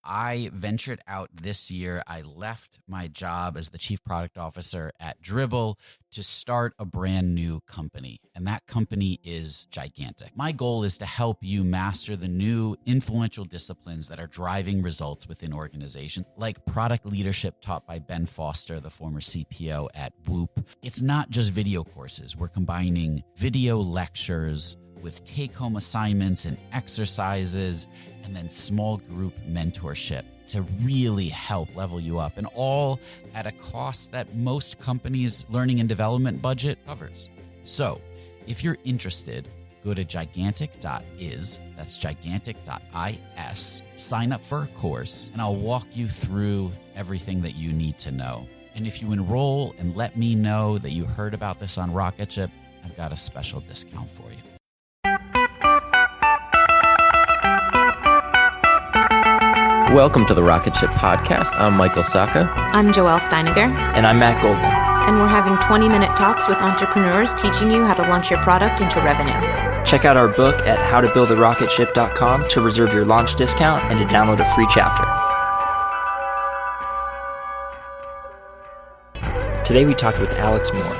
I ventured out this year. I left my job as the chief product officer at Dribbble to start a brand new company. And that company is gigantic. My goal is to help you master the new influential disciplines that are driving results within organizations, like product leadership taught by Ben Foster, the former CPO at Whoop. It's not just video courses. We're combining video lectures with take-home assignments and exercises, and then small group mentorship to really help level you up, and all at a cost that most companies' learning and development budget covers. So if you're interested, go to gigantic.is, that's gigantic.is, sign up for a course, and I'll walk you through everything that you need to know. And if you enroll and let me know that you heard about this on Rocketship, I've got a special discount for you. Welcome to the Rocketship podcast. I'm Michael Sacca. I'm Joelle Steiniger. And I'm Matt Goldman. And we're having 20-minute talks with entrepreneurs teaching you how to launch your product into revenue. Check out our book at howtobuildarocketship.com to reserve your launch discount and to download a free chapter. Today we talked with Alex Moore,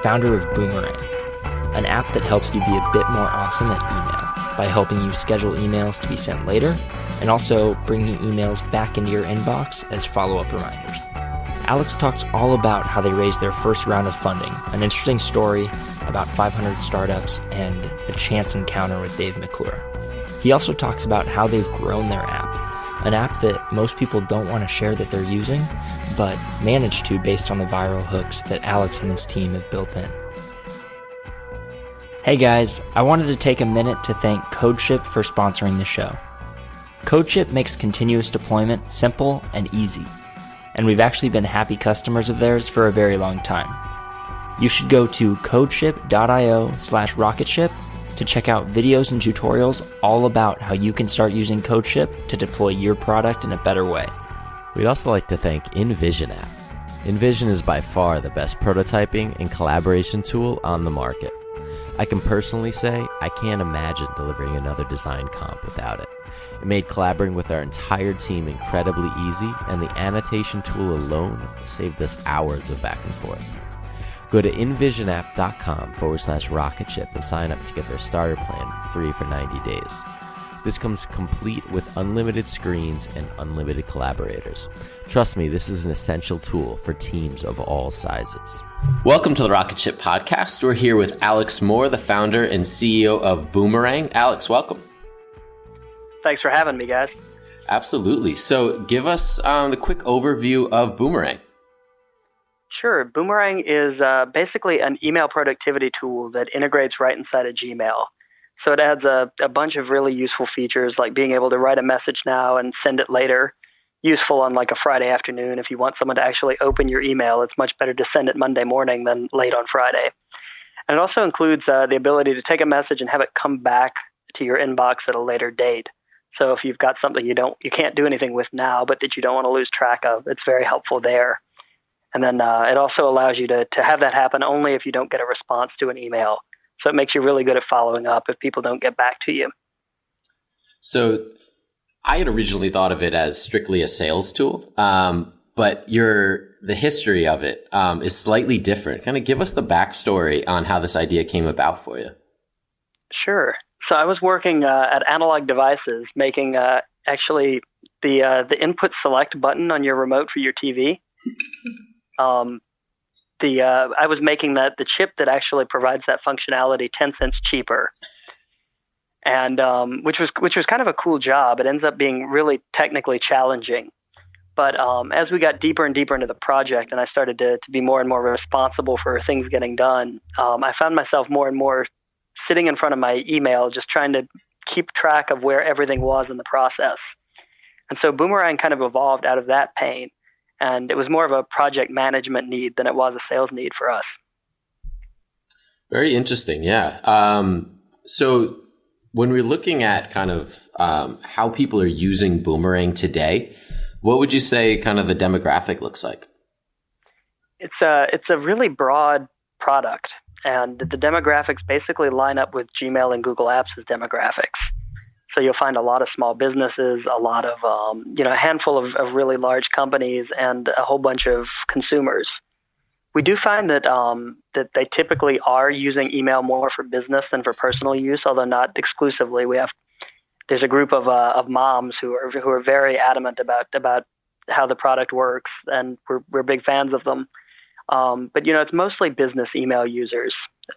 founder of Boomerang, an app that helps you be a bit more awesome at email by helping you schedule emails to be sent later and also bringing emails back into your inbox as follow-up reminders. Alex talks all about how they raised their first round of funding, an interesting story about 500 startups, and a chance encounter with Dave McClure. He also talks about how they've grown their app, an app that most people don't want to share that they're using, but manage to based on the viral hooks that Alex and his team have built in. Hey guys, I wanted to take a minute to thank Codeship for sponsoring the show. Codeship makes continuous deployment simple and easy, and we've actually been happy customers of theirs for a very long time. You should go to codeship.io/rocketship to check out videos and tutorials all about how you can start using Codeship to deploy your product in a better way. We'd also like to thank InVision app. InVision is by far the best prototyping and collaboration tool on the market. I can personally say I can't imagine delivering another design comp without it. It made collaborating with our entire team incredibly easy, and the annotation tool alone saved us hours of back and forth. Go to invisionapp.com/rocketship and sign up to get their starter plan free for 90 days. This comes complete with unlimited screens and unlimited collaborators. Trust me, this is an essential tool for teams of all sizes. Welcome to the Rocketship podcast. We're here with Alex Moore, the founder and CEO of Boomerang. Alex, welcome. Thanks for having me, guys. Absolutely. So give us the quick overview of Boomerang. Sure. Boomerang is basically an email productivity tool that integrates right inside of Gmail. So it adds a bunch of really useful features, like being able to write a message now and send it later. Useful on like a Friday afternoon. If you want someone to actually open your email, it's much better to send it Monday morning than late on Friday. And it also includes the ability to take a message and have it come back to your inbox at a later date. So if you've got something you can't do anything with now, but that you don't want to lose track of, it's very helpful there. And then it also allows you to have that happen only if you don't get a response to an email. So it makes you really good at following up if people don't get back to you. So I had originally thought of it as strictly a sales tool, but the history of it is slightly different. Kind of give us the backstory on how this idea came about for you. Sure. So I was working at Analog Devices, making actually the input select button on your remote for your TV. I was making the chip that actually provides that functionality 10 cents cheaper, and which was kind of a cool job. It ends up being really technically challenging, but as we got deeper and deeper into the project, and I started to be more and more responsible for things getting done, I found myself more and more sitting in front of my email, just trying to keep track of where everything was in the process. And so Boomerang kind of evolved out of that pain. And it was more of a project management need than it was a sales need for us. Very interesting. Yeah. So when we're looking at kind of how people are using Boomerang today, what would you say kind of the demographic looks like? It's a really broad product, and the demographics basically line up with Gmail and Google Apps' demographics. So you'll find a lot of small businesses, a lot of, a handful of really large companies, and a whole bunch of consumers. We do find that that they typically are using email more for business than for personal use, although not exclusively. There's a group of moms who are very adamant about how the product works, and we're big fans of them. But it's mostly business email users,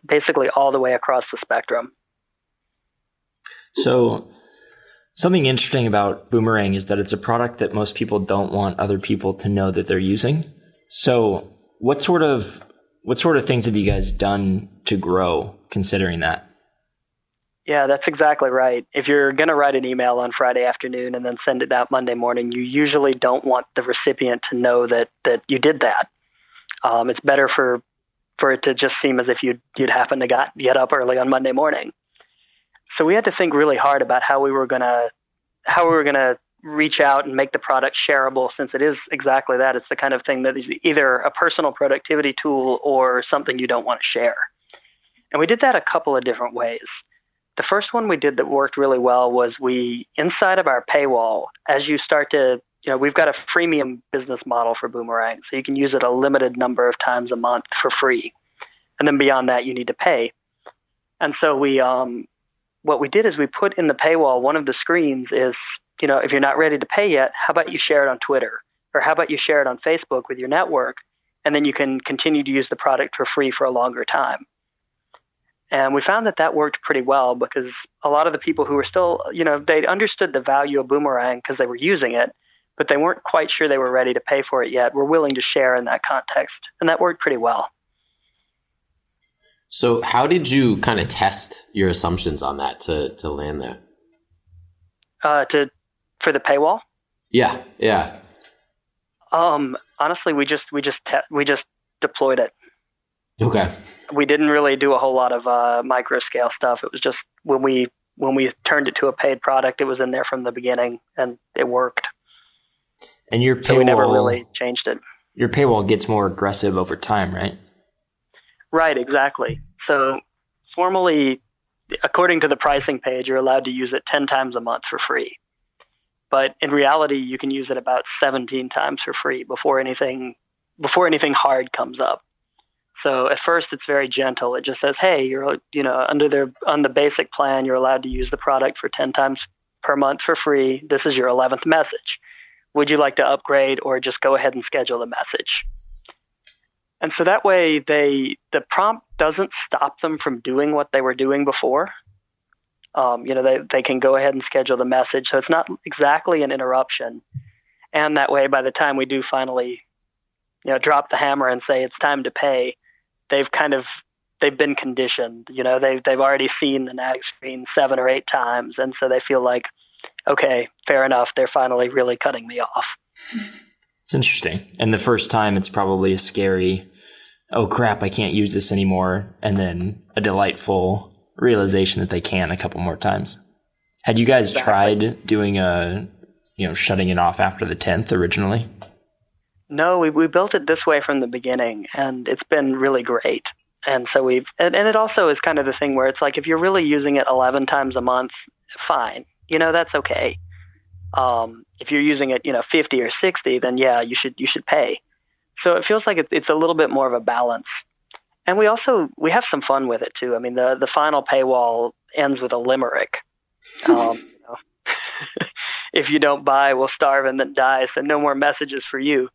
basically all the way across the spectrum. So something interesting about Boomerang is that it's a product that most people don't want other people to know that they're using. So what sort of things have you guys done to grow considering that? Yeah, that's exactly right. If you're going to write an email on Friday afternoon and then send it out Monday morning, you usually don't want the recipient to know that you did that. It's better for it to just seem as if you'd happen to get up early on Monday morning. So we had to think really hard about how we were gonna reach out and make the product shareable, since it is exactly that. It's the kind of thing that is either a personal productivity tool or something you don't want to share. And we did that a couple of different ways. The first one we did that worked really well was inside of our paywall, as you start to, we've got a freemium business model for Boomerang, so you can use it a limited number of times a month for free. And then beyond that, you need to pay. And so what we did is we put in the paywall, one of the screens is, if you're not ready to pay yet, how about you share it on Twitter? Or how about you share it on Facebook with your network? And then you can continue to use the product for free for a longer time. And we found that worked pretty well, because a lot of the people who were still, they'd understood the value of Boomerang because they were using it, but they weren't quite sure they were ready to pay for it yet, were willing to share in that context. And that worked pretty well. So how did you kind of test your assumptions on that to land there? For the paywall? Yeah. Honestly, we just deployed it. Okay. We didn't really do a whole lot of micro scale stuff. It was just when we turned it to a paid product, it was in there from the beginning, and it worked. And your paywall, so we never really changed it. Your paywall gets more aggressive over time, right? Right, exactly. So formally, according to the pricing page, you're allowed to use it 10 times a month for free. But in reality, you can use it about 17 times for free before anything hard comes up. So at first, it's very gentle. It just says, hey, you're on the basic plan, you're allowed to use the product for 10 times per month for free. This is your 11th message. Would you like to upgrade, or just go ahead and schedule the message? And so that way, the prompt doesn't stop them from doing what they were doing before. They can go ahead and schedule the message. So it's not exactly an interruption. And that way, by the time we do finally, drop the hammer and say it's time to pay, they've been conditioned. They've already seen the nag screen 7 or 8 times, and so they feel like, okay, fair enough. They're finally really cutting me off. It's interesting. And the first time, it's probably a scary, oh crap, I can't use this anymore, and then a delightful realization that they can a couple more times. Had you guys tried doing shutting it off after the 10th originally? No, we built it this way from the beginning, and it's been really great. And so and it also is kind of the thing where it's like, if you're really using it 11 times a month, fine. That's okay. If you're using it, 50 or 60, then yeah, you should pay. So it feels like it's a little bit more of a balance. And we have some fun with it too. I mean, the final paywall ends with a limerick. If you don't buy, we'll starve and then die. So no more messages for you.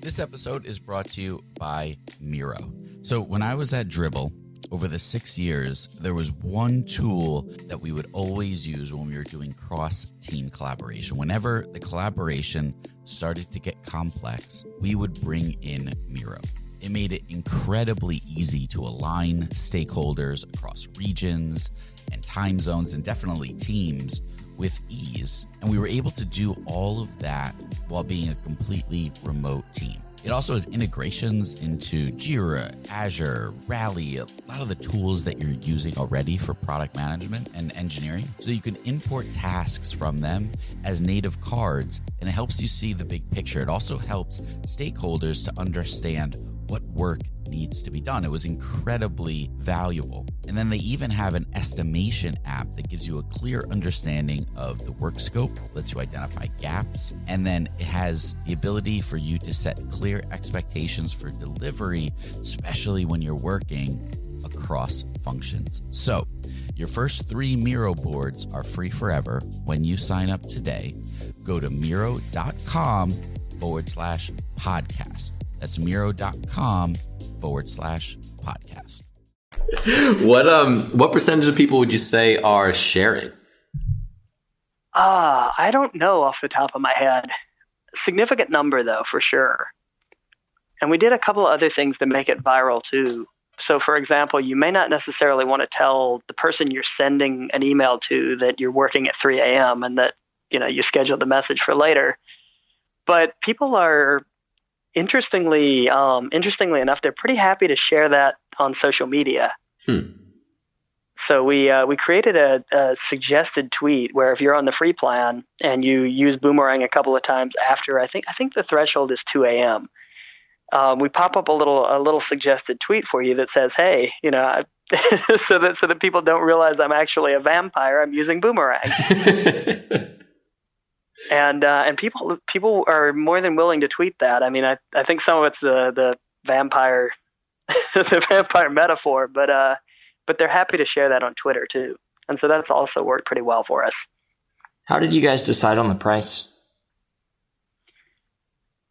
This episode is brought to you by Miro. So when I was at Dribbble, over the 6 years, there was one tool that we would always use when we were doing cross-team collaboration. Whenever the collaboration started to get complex, we would bring in Miro. It made it incredibly easy to align stakeholders across regions and time zones, and definitely teams, with ease. And we were able to do all of that while being a completely remote team. It also has integrations into Jira, Azure, Rally, a lot of the tools that you're using already for product management and engineering. So you can import tasks from them as native cards, and it helps you see the big picture. It also helps stakeholders to understand what work needs to be done. It was incredibly valuable. And then they even have an estimation app that gives you a clear understanding of the work scope, lets you identify gaps, and then it has the ability for you to set clear expectations for delivery, especially when you're working across functions. So your first 3 Miro boards are free forever when you sign up today. Go to Miro.com/podcast. That's Miro.com/podcast. What percentage of people would you say are sharing? I don't know off the top of my head. Significant number though, for sure. And we did a couple of other things to make it viral too. So for example, you may not necessarily want to tell the person you're sending an email to that you're working at 3 a.m. and that, you scheduled the message for later. But people are interestingly enough, they're pretty happy to share that on social media. So we created a suggested tweet where if you're on the free plan and you use Boomerang a couple of times after, I think the threshold is 2 a.m. We pop up a little suggested tweet for you that says, "Hey, so that people don't realize I'm actually a vampire. I'm using Boomerang." And people are more than willing to tweet that. I mean, I think some of it's the vampire the vampire metaphor, but they're happy to share that on Twitter too. And so that's also worked pretty well for us. How did you guys decide on the price?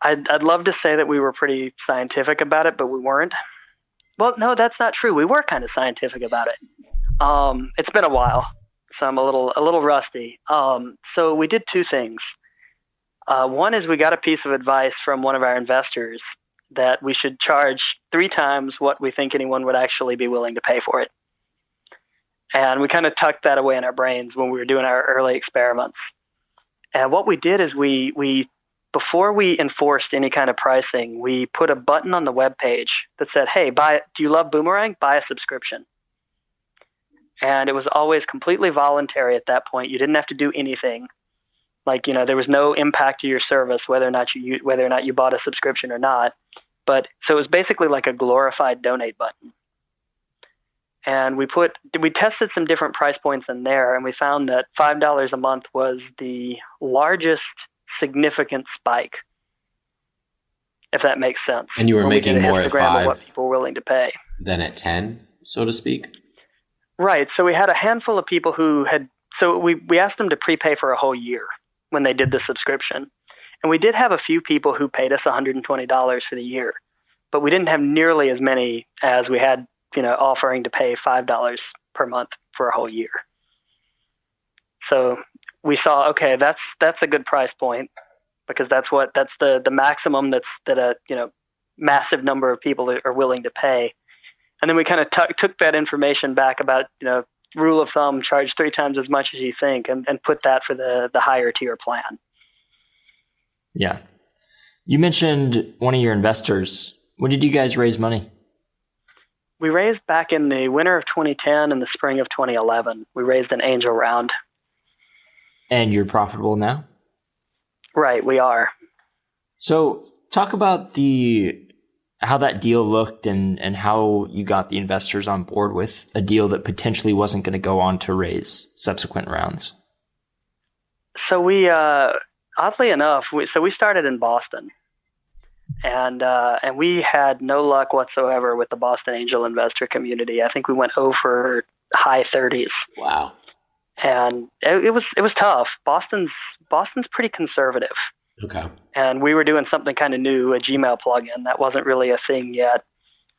I'd love to say that we were pretty scientific about it, but we weren't. Well, no, that's not true. We were kind of scientific about it. It's been a while, so I'm a little rusty. So we did 2 things. One is we got a piece of advice from one of our investors that we should charge 3 times what we think anyone would actually be willing to pay for it. And we kind of tucked that away in our brains when we were doing our early experiments. And what we did is we before we enforced any kind of pricing, we put a button on the web page that said, "Hey, do you love Boomerang? Buy a subscription." And it was always completely voluntary at that point. You didn't have to do anything. Like, there was no impact to your service, whether or not you bought a subscription or not. But so it was basically like a glorified donate button. And we tested some different price points in there, and we found that $5 a month was the largest significant spike, if that makes sense. And you were making more at 5 of what people were willing to pay than at 10, so to speak? Right. So we had a handful of people who we asked them to prepay for a whole year when they did the subscription. And we did have a few people who paid us $120 for the year, but we didn't have nearly as many as we had, offering to pay $5 per month for a whole year. So we saw, okay, that's a good price point, because that's the maximum that a massive number of people are willing to pay. And then we kind of took that information back about, rule of thumb, charge 3 times as much as you think, and put that for the higher tier plan. Yeah. You mentioned one of your investors. When did you guys raise money? We raised back in the winter of 2010 and the spring of 2011. We raised an angel round. And you're profitable now? Right, we are. So talk about how that deal looked and how you got the investors on board with a deal that potentially wasn't going to go on to raise subsequent rounds. So we, oddly enough, we started in Boston, and we had no luck whatsoever with the Boston angel investor community. I think we went over high 30s. Wow. And it was tough. Boston's pretty conservative. Okay. And we were doing something kind of new, a Gmail plugin that wasn't really a thing yet.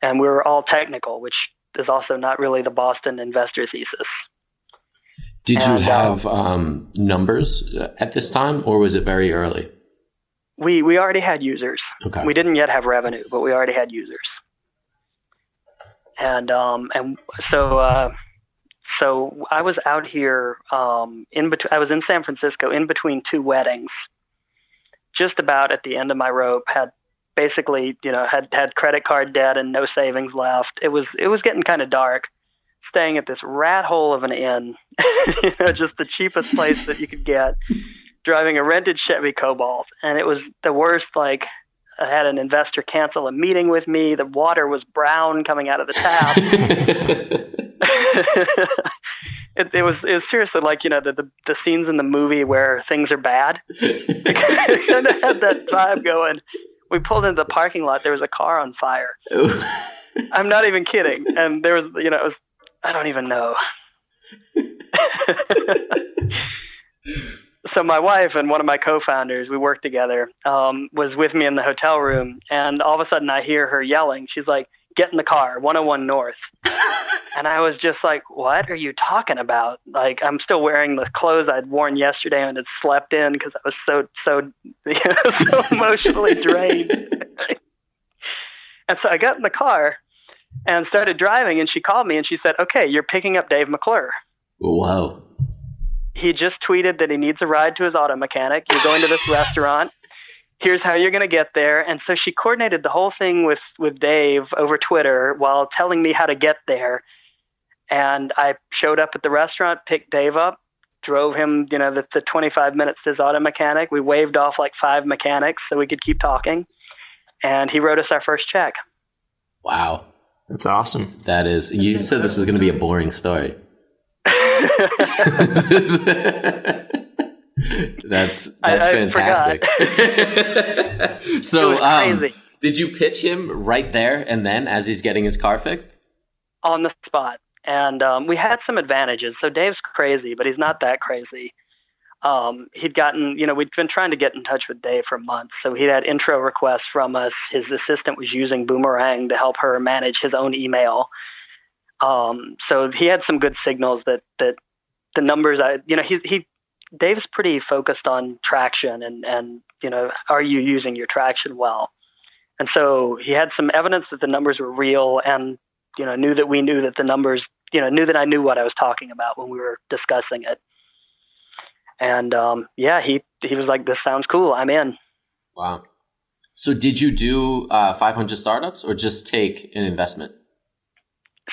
And we were all technical, which is also not really the Boston investor thesis. Did you have numbers at this time, or was it very early? We already had users. Okay. We didn't yet have revenue, but we already had users. And so I was out here I was in San Francisco in between 2 weddings. Just about at the end of my rope, had basically, had credit card debt and no savings left. It was getting kind of dark, staying at this rat hole of an inn, just the cheapest place that you could get, driving a rented Chevy Cobalt. And it was the worst, had an investor cancel a meeting with me. The water was brown coming out of the tap. It was seriously like, the scenes in the movie where things are bad. It kind of had that vibe going. We pulled into the parking lot. There was a car on fire. I'm not even kidding. And there was, it was, I don't even know. So my wife and one of my co-founders, we worked together, was with me in the hotel room. And all of a sudden I hear her yelling. She's like, "Get in the car, 101 North." And I was just like, "What are you talking about?" Like, I'm still wearing the clothes I'd worn yesterday and had slept in because I was so emotionally drained. And so I got in the car and started driving, and she called me and she said, "Okay, you're picking up Dave McClure." Wow. He just tweeted that he needs a ride to his auto mechanic. You're going to this restaurant. Here's how you're going to get there. And so she coordinated the whole thing with Dave over Twitter while telling me how to get there. And I showed up at the restaurant, picked Dave up, drove him, the 25 minutes to his auto mechanic. We waved off like 5 mechanics so we could keep talking. And he wrote us our first check. Wow. That's awesome. That is. You said this was going to be a boring story. That's fantastic. So, crazy. Did you pitch him right there and then as he's getting his car fixed? On the spot. And we had some advantages. So Dave's crazy, but he's not that crazy. He'd gotten, we'd been trying to get in touch with Dave for months. So he had intro requests from us. His assistant was using Boomerang to help her manage his own email. So he had some good signals that the numbers, Dave's pretty focused on traction and are you using your traction well? And so he had some evidence that the numbers were real and, knew that we knew that the numbers, knew that I knew what I was talking about when we were discussing it. And, he was like, "This sounds cool. I'm in." Wow. So did you do 500 startups or just take an investment?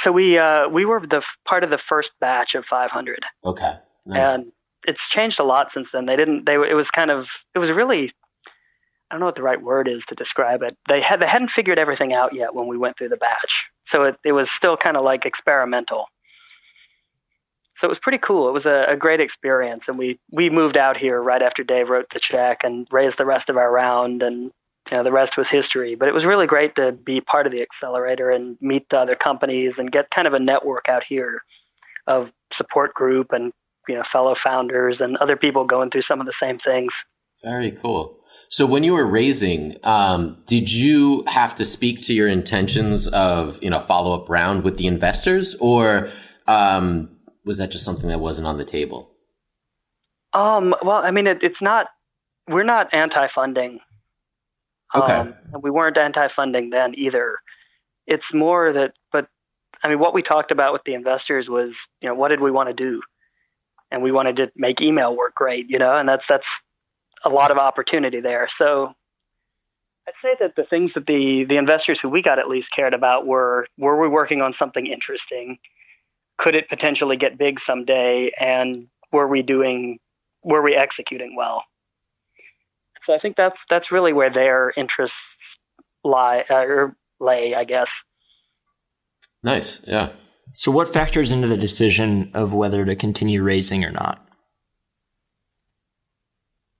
So we were the part of the first batch of 500. Okay. Nice. And it's changed a lot since then. It was really, I don't know what the right word is to describe it. They hadn't figured everything out yet when we went through the batch. So it was still kind of like experimental. So it was pretty cool. It was a great experience. And we moved out here right after Dave wrote the check and raised the rest of our round, and the rest was history. But it was really great to be part of the accelerator and meet the other companies and get kind of a network out here of support group and fellow founders and other people going through some of the same things. Very cool. So when you were raising, did you have to speak to your intentions of, follow-up round with the investors, or was that just something that wasn't on the table? Well, I mean, we're not anti-funding. Okay. We weren't anti-funding then either. It's more that, but I mean, what we talked about with the investors was, what did we want to do? And we wanted to make email work great, and that's a lot of opportunity there. So I'd say that the things that the investors who we got at least cared about were we working on something interesting? Could it potentially get big someday? And were we executing well? So I think that's really where their interests lay, I guess. Nice. Yeah. So what factors into the decision of whether to continue raising or not?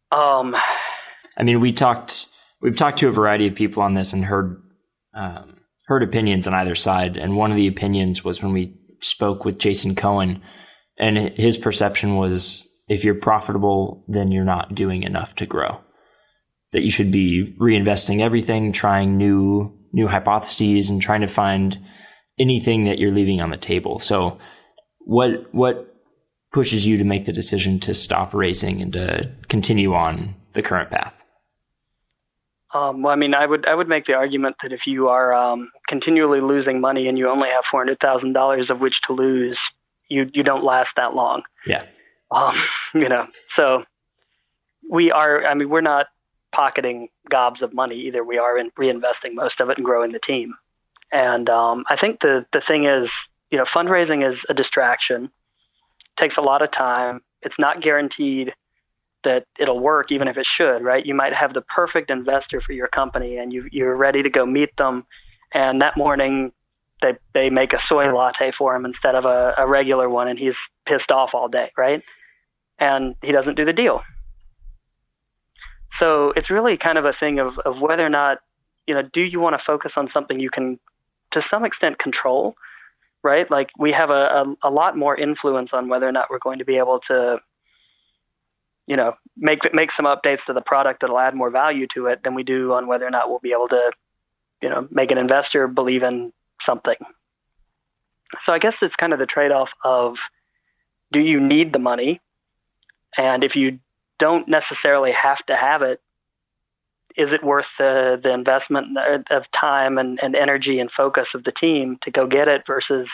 I mean, we've talked to a variety of people on this and heard opinions on either side. And one of the opinions was when we spoke with Jason Cohen, and his perception was, if you're profitable, then you're not doing enough to grow. That you should be reinvesting everything, trying new hypotheses, and trying to find anything that you're leaving on the table. So what pushes you to make the decision to stop raising and to continue on the current path? Well, I mean, I would make the argument that if you are continually losing money and you only have $400,000 of which to lose, you don't last that long. Yeah. So we're not pocketing gobs of money either. We are reinvesting most of it and growing the team. And I think the thing is, fundraising is a distraction. It takes a lot of time. It's not guaranteed that it'll work, even if it should, right? You might have the perfect investor for your company, and you're ready to go meet them, and that morning they make a soy latte for him instead of a regular one, and he's pissed off all day, right? And he doesn't do the deal. So it's really kind of a thing of whether or not, do you want to focus on something you can, to some extent, control, right? Like we have a lot more influence on whether or not we're going to be able to, make some updates to the product that'll add more value to it than we do on whether or not we'll be able to, make an investor believe in something. So I guess it's kind of the trade-off of, do you need the money? And if you don't necessarily have to have it, is it worth the investment of time and energy and focus of the team to go get it versus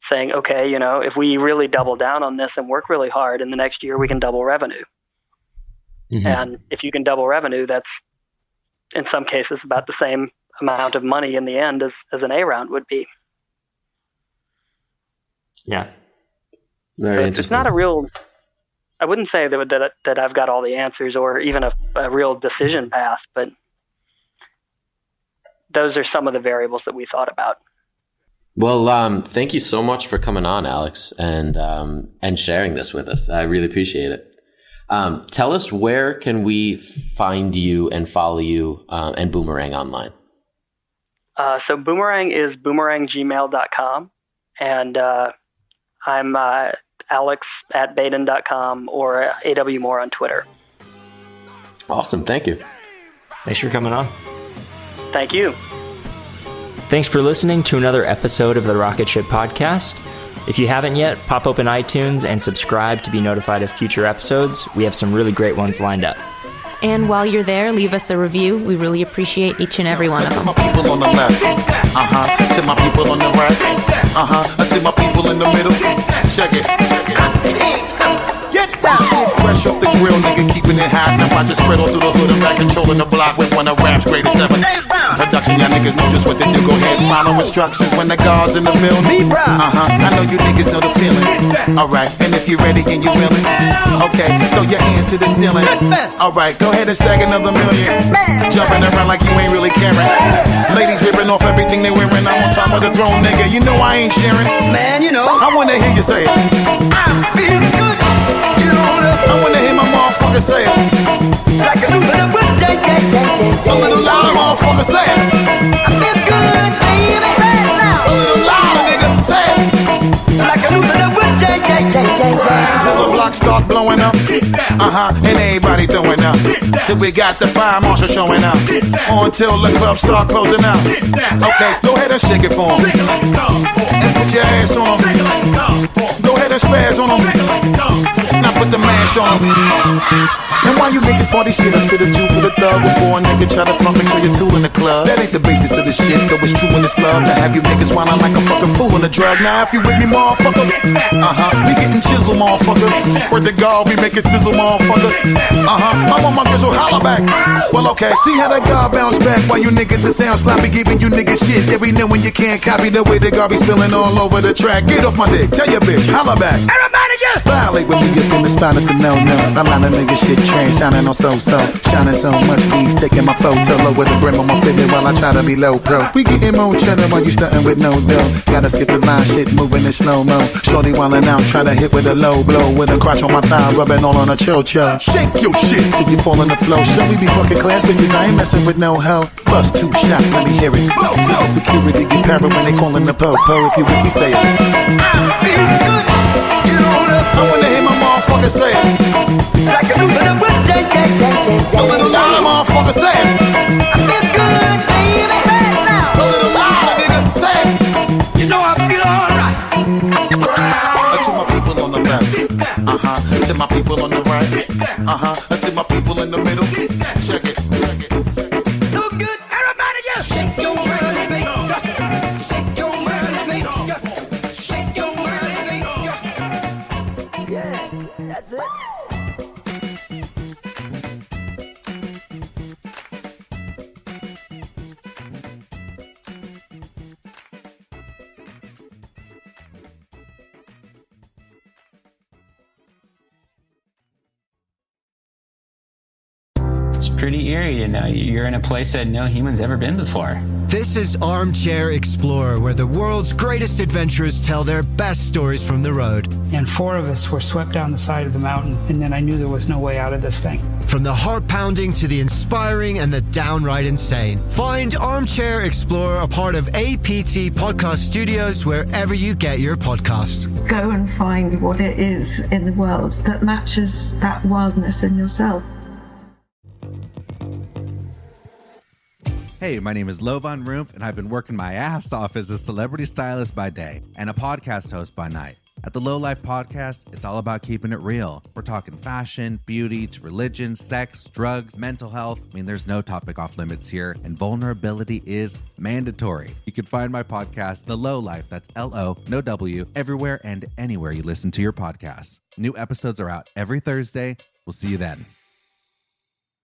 saying, okay, if we really double down on this and work really hard, in the next year we can double revenue. Mm-hmm. And if you can double revenue, that's in some cases about the same amount of money in the end as an A round would be. Yeah. Very interesting. It's not a real, I wouldn't say that I've got all the answers or even a real decision path, but those are some of the variables that we thought about. Well, thank you so much for coming on, Alex, and sharing this with us. I really appreciate it. Tell us, where can we find you and follow you and Boomerang online? So Boomerang is boomeranggmail.com, and I'm alex@baden.com or awmore on Twitter. Awesome. Thank you. Thanks for coming on. Thank you. Thanks for listening to another episode of the Rocketship podcast. If you haven't yet, pop open iTunes and subscribe to be notified of future episodes. We have some really great ones lined up. And while you're there, leave us a review. We really appreciate each and every one of them. To my people on the left, to my people on the right, to my people in the middle. Check it. Get down. Shit fresh off the grill, nigga, keeping it hot. Now watch it spread all through the hood and back, controlling the block with one of rap's greatest ever. Production, y'all niggas know just what to do. Go ahead and follow instructions when the guard's in the building. I know you niggas know the feeling. Alright, and if you're ready and you're willing, okay, throw your hands to the ceiling. Alright, go ahead and stack another million. Jumping around like you ain't really caring. Ladies ripping off everything they wearing. I'm on top of the throne, nigga. You know I ain't sharing. Man, I wanna hear you say it. I feel good. I wanna hear my motherfucker say it. Like a little louder, motherfucker, say it. I feel good, baby, say it now. A little louder, nigga, say it. Like a little till the block start blowing up. And everybody throwing up. Till we got the fire marshal showing up. Until the club start closing up. Okay, go ahead and shake it for 'em. And put your ass on 'em. Go ahead and spaz on 'em. Now put the mash on 'em. And while you niggas party shit, I spit a Jew for the thug. Before a nigga try to front, make sure you're two in the club. That ain't the basis of the shit, though it's true in this love. To have you niggas whining like a fucking fool on the drug. Now if you with me, motherfucker, we getting chisel, motherfucker. Word to God, we make it sizzle, motherfucker. I'm on my grizzle, holla back. Well, okay, see how that God bounce back while you niggas that sound sloppy, giving you niggas shit that we know when you can't copy the way the God be spilling all over the track. Get off my dick, tell your bitch, holla back. Everybody get violate with me up in the spot, it's a no-no. A lot of niggas shit trash, shining on so-so. Shining so much, these taking my photo low with the brim on my fitted while I try to be low pro. We getting more cheddar while you stunting with no dough. Gotta skip the line, shit moving in slow-mo. Shorty wildin' out, try to hit with a low blow. With a crotch on my thigh, rubbing all on a cho-cho. Shake your shit till you fall on the floor. Show we be fucking class bitches, I ain't messing with no hoe. Bust 2 shots, let me hear it. Tell the security get parrot when they callin' the po-po. If you with me, say it. I feel good. Get on up. I wanna hear my motherfucker say it. Like a little louder, motherfucker, say it. I feel good, baby, say it now. A little louder, nigga, say it. You know I feel alright. To my people on the left, to my people on the right, to my people in the middle. Check it, check it. So good, everybody, just shake your money, baby. Shake your money, baby. Shake your money, baby. Yeah, that's it. It's pretty eerie, you're in a place that no human's ever been before. This is Armchair Explorer, where the world's greatest adventurers tell their best stories from the road. And 4 of us were swept down the side of the mountain, and then I knew there was no way out of this thing. From the heart-pounding to the inspiring and the downright insane. Find Armchair Explorer, a part of APT Podcast Studios, wherever you get your podcasts. Go and find what it is in the world that matches that wildness in yourself. Hey, my name is Lovan Rumpf, and I've been working my ass off as a celebrity stylist by day and a podcast host by night. At the Low Life Podcast, it's all about keeping it real. We're talking fashion, beauty, to religion, sex, drugs, mental health. I mean, there's no topic off limits here, and vulnerability is mandatory. You can find my podcast, The Low Life, that's L-O, no W, everywhere and anywhere you listen to your podcasts. New episodes are out every Thursday. We'll see you then.